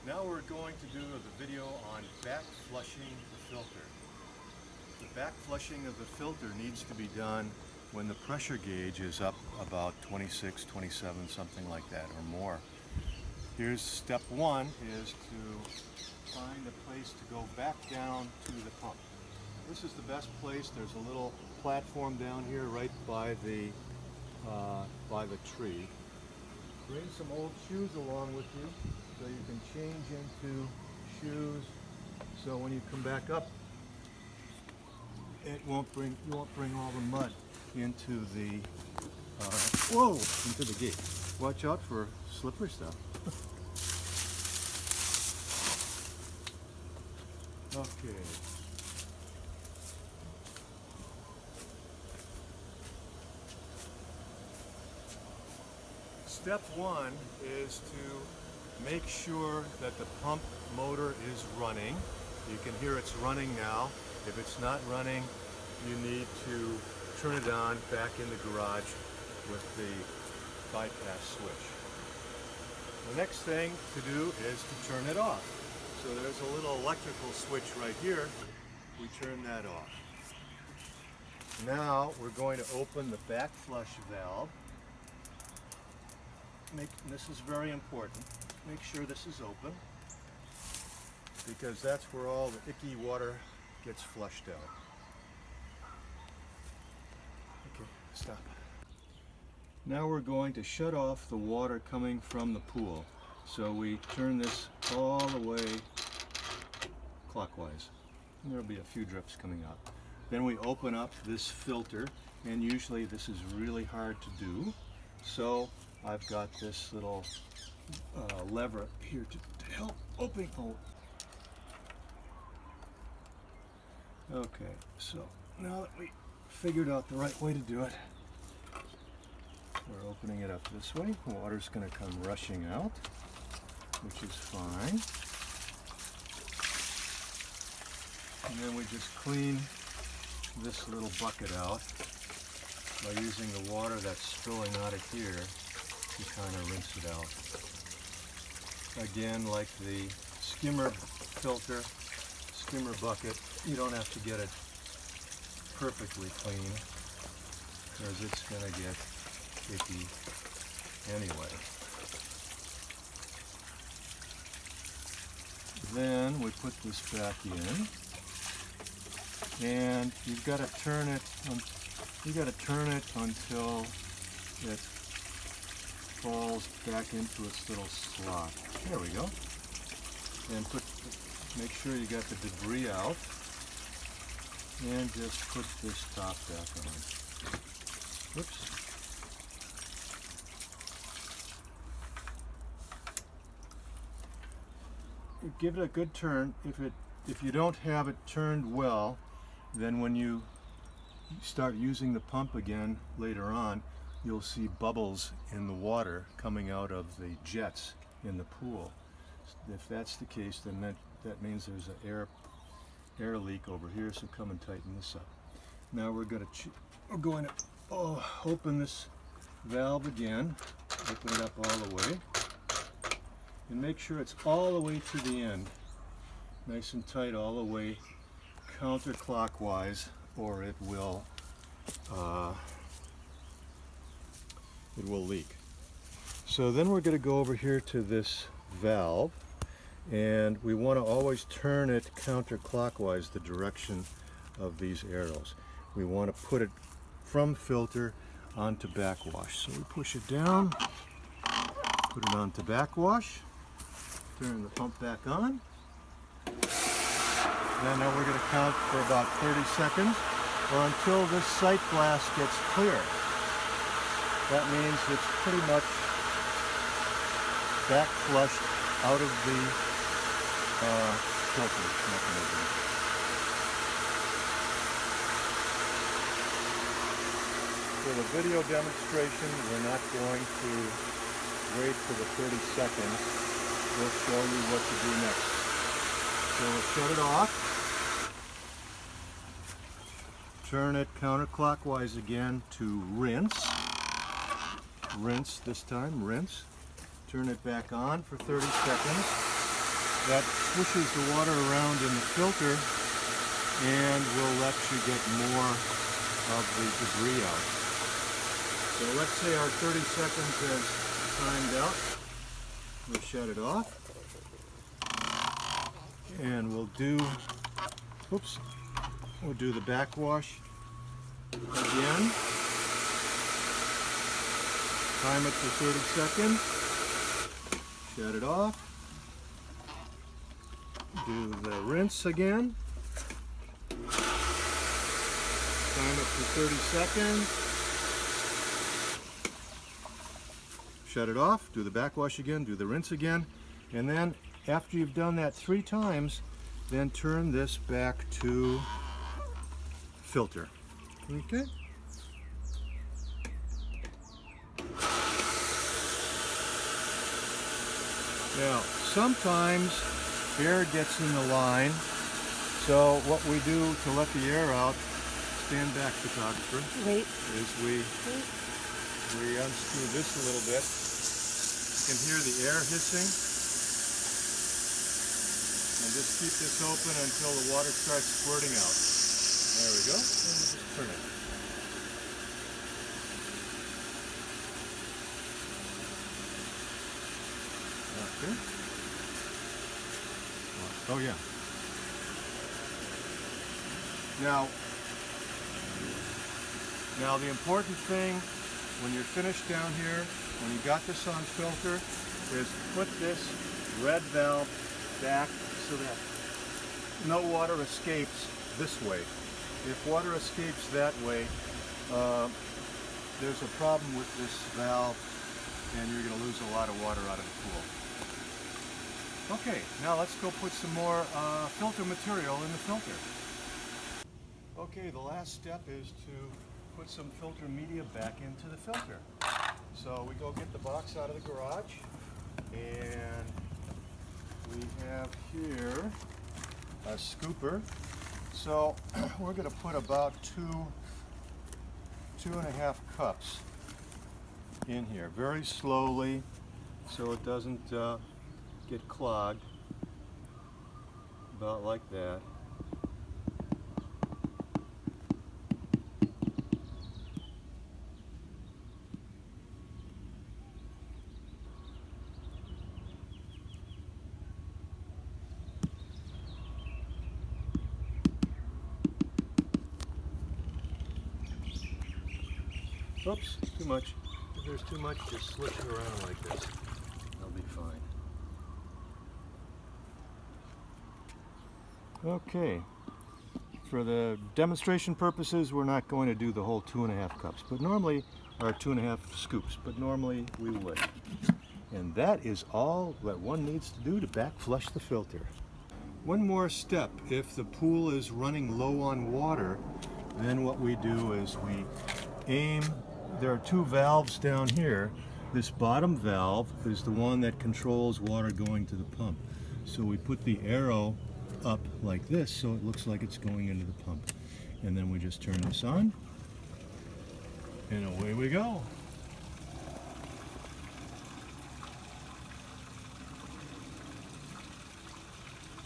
Now we're going to do the video on backflushing the filter. The backflushing of the filter needs to be done when the pressure gauge is up about 26, 27, something like that or more. Here's step one, is to find a place to go back down to the pump. This is the best place. There's a little platform down here right by the tree. Bring some old shoes along with you so you can change into shoes, so when you come back up you won't bring all the mud into the into the gate. Watch out for slippery stuff. Okay. Step one is to make sure that the pump motor is running. You can hear it's running now. If it's not running, you need to turn it on back in the garage with the bypass switch. The next thing to do is to turn it off. So there's a little electrical switch right here. We turn that off. Now we're going to open the backflush valve. This is very important. Make sure this is open, because that's where all the icky water gets flushed out. Okay, stop. Now we're going to shut off the water coming from the pool. So we turn this all the way clockwise. And there'll be a few drips coming out. Then we open up this filter, and usually this is really hard to do. So I've got this little lever here to help open. Okay, so now that we figured out the right way to do it, we're opening it up this way. Water's going to come rushing out, which is fine. And then we just clean this little bucket out by using the water that's spilling out of here to kind of rinse it out. Again, like the skimmer filter, skimmer bucket, you don't have to get it perfectly clean, because it's going to get icky anyway. Then we put this back in, and you've got to turn it until it falls back into its little slot. There we go. And make sure you got the debris out, and just put this top back on. Whoops. Give it a good turn. If you don't have it turned well, then when you start using the pump again later on, you'll see bubbles in the water coming out of the jets in the pool. If that's the case, then that means there's an air leak over here, so come and tighten this up. Now we're going to open this valve again, open it up all the way, and make sure it's all the way to the end, nice and tight all the way counterclockwise, or it will leak. So then we're going to go over here to this valve, and we want to always turn it counterclockwise, the direction of these arrows. We want to put it from filter onto backwash. So we push it down, put it onto backwash, turn the pump back on. And now we're going to count for about 30 seconds, or until this sight glass gets clear. That means it's pretty much backflushed out of the filter mechanism. For the video demonstration, we're not going to wait for the 30 seconds. We'll show you what to do next. So we'll shut it off. Turn it counterclockwise again to rinse. Rinse this time, rinse. Turn it back on for 30 seconds. That swishes the water around in the filter and will let you get more of the debris out. So let's say our 30 seconds has timed out. We'll shut it off. And we'll do the backwash again. Time it for 30 seconds. Shut it off. Do the rinse again. Time it for 30 seconds. Shut it off. Do the backwash again. Do the rinse again. And then after you've done that 3 times, then turn this back to filter. Okay? Now, sometimes air gets in the line, so what we do to let the air out, stand back, photographer, is we unscrew this a little bit. You can hear the air hissing. And just keep this open until the water starts squirting out. There we go. And we'll just turn it. Okay. Oh yeah. Now the important thing when you're finished down here, when you got this on filter, is put this red valve back so that no water escapes this way. If water escapes that way, there's a problem with this valve and you're going to lose a lot of water out of the pool. Okay, now let's go put some more filter material in the filter. Okay, the last step is to put some filter media back into the filter. So we go get the box out of the garage, and we have here a scooper. So we're going to put about 2.5 cups in here, very slowly, so it doesn't get clogged, about like that. Oops, too much. If there's too much, just switch it around like this. That'll be fine. Okay. For the demonstration purposes, we're not going to do the whole 2.5 cups, but normally, or 2.5 scoops, but normally we would. And that is all that one needs to do to backflush the filter. One more step. If the pool is running low on water, then what we do is we aim. There are 2 valves down here. This bottom valve is the one that controls water going to the pump. So we put the arrow up like this so it looks like it's going into the pump. And then we just turn this on and away we go.